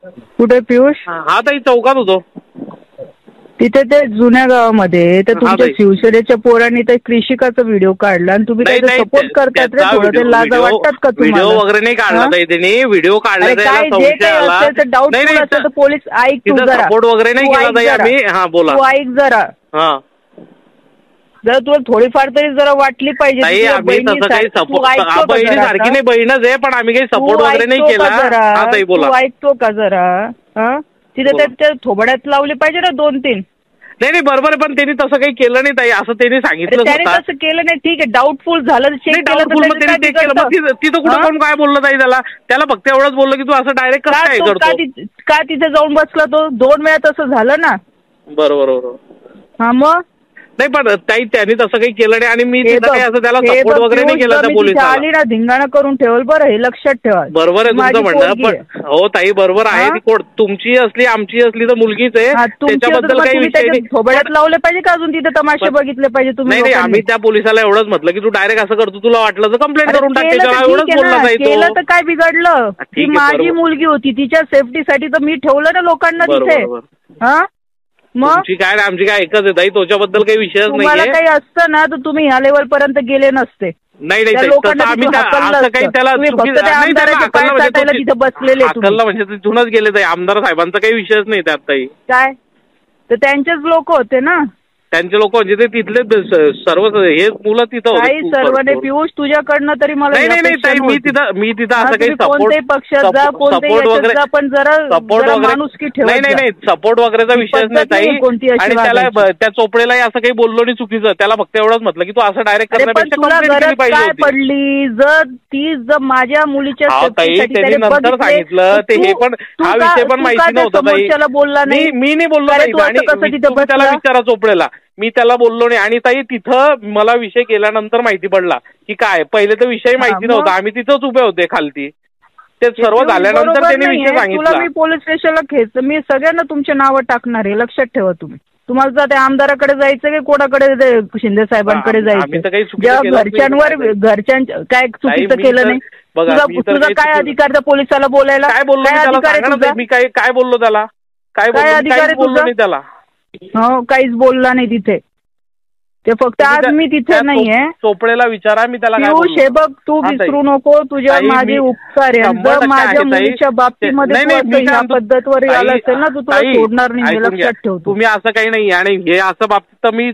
कुठे पियुष? हा ताई चौकात होतो तिथे ते जुन्या गावामध्ये. तर तुमच्या शिवसेनेच्या पोरांनी ते कृषिकाचा व्हिडिओ काढला आणि तुम्ही त्याचा सपोर्ट करतात रे. थोडं ते लाजा वाटतात का तुम्हाला? व्हिडिओ वगैरे नाही काढला ताई त्यांनी. व्हिडिओ काढला जे काही असेल तर डाऊटफुल असेल तर पोलीस ऐक तू जरा. सपोर्ट वगैरे नाही केला ताई आम्ही. हा बोला. तू ऐक जरा. हा जर तुला थोडीफार तरी जरा वाटली पाहिजे. बहिणीसारखी नाही, बहीणच आहे, पण आम्ही काही सपोर्ट वगैरे नाही केला. हा ताई बोला. तू ऐकतो का जरा? तिथे त्या थोबड्यात लावली पाहिजे ना 2-3. नाही बरोबर आहे, पण त्यांनी तसं काही केलं नाही ताई. असं त्यांनी सांगितलं. त्याने तसं केलं नाही. ठीक आहे, डाऊटफुल झालं चेक केलं. तिथं कुठं कोण काय बोललं ताई त्याला फक्त एवढंच बोललं की तू असं डायरेक्ट कसं काय करतो. का तिथे जाऊन बसला तो? 2 वेळा तसं झालं ना. बरोबर. हा मग नाही पण ताई त्यांनी तसं काही केलं नाही आणि मी काही असं त्याला सपोर्ट वगैरे नाही केला त्या पोलिसाला. आली ना धिंगाणा करून ठेवल बरं, हे लक्षात ठेवा. बरोबर आहे तुमचं म्हणणं. पण हो ताई बरोबर आहे. ती तुमची असली आमची असली तर मुलगीच आहे. त्याच्याबद्दल काही विषय नाही. थोबड्यात लावले पाहिजे का अजून तिथे तमाशे बघितले पाहिजे तुम्ही? नाही आम्ही त्या पोलिसाला एवढंच म्हटलं की तू डायरेक्ट असं करतो, तुला वाटलं तर कंप्लेंट करून टाक. एवढंच बोलला जाईल. केलं तर काय बिघडलं? ती माझी मुलगी होती, तिच्या सेफ्टीसाठी तर मी ठेवलं ना लोकांना तिथे. हा मग काय आमची काय एकच आहे ताई, त्याच्याबद्दल काही विषयच नाही. तुम्हाला काही असतं ना तर तुम्ही ह्या लेवल पर्यंत गेले नसते. नाही आम्ही त्याला तिथे बसलेले म्हणजे तिथूनच गेले ताई. आमदार साहेबांचा काही विषयच नाही त्यात ताई. काय तर त्यांचेच लोक होते ना. त्यांचे लोक म्हणजे ते तिथले सर्व हे मुलं तिथं होते. सर्वांनी पियुष तुझ्याकडनं तरी मला नाही मी तिथं असं काही कोणत्याही पक्षात जा, कोणत्याही वगैरे पण जरा माणुसकी ठेवा. नाही सपोर्ट वगैरेचा विषयच नाही ताई. आणि त्याला त्या चोपडेलाही असं काही बोललो नाही चुकीचं. त्याला फक्त एवढंच म्हटलं की तू असं डायरेक्ट करण्यापेक्षा काय पडली जर माझ्या मुलीच्या त्यांनी नंतर सांगितलं ते. हे पण हा विषय पण माहिती नव्हता ताई. बोलला नाही. मी नाही बोललो आणि त्याला विचारा चोपडेला. मी त्याला बोललो नाही. आणि ताई तिथं मला विषय केल्यानंतर माहिती पडला की काय. पहिले तर विषय माहिती नव्हता. आम्ही तिथंच उभे होते खालती. ते सर्व झाल्यानंतर त्यांनी विषय सांगितला. मी पोलीस स्टेशनला खेच मी सगळ्यांना तुमचे नावं टाकणार आहे, लक्षात ठेवा तुम्ही. तुम्हाला त्या आमदाराकडे जायचं की कोणाकडे, शिंदे साहेबांकडे जायचं? जेव्हा घरच्यांच्या काय चुकीचं केलं नाही. तुझा काय अधिकार त्या पोलिसाला बोलायला? काय बोललो मी? काय बोललो त्याला? काय अधिकार बोललो नाही त्याला. हो काहीच बोलला नाही तिथे. ते फक्त आज मी तिथे नाहीये. चोपडेला विचारा मी त्याला. हे बघ तू विसरू नको, तुझ्या माझे उपकार आहे. जर माझ्या मुलीच्या बाबतीमध्ये ह्या पद्धतवर आला असेल ना तू तुला सोडणार नाही, लक्षात ठेव. तुम्ही असं काही नाही. आणि हे असं बाबतीत तर मी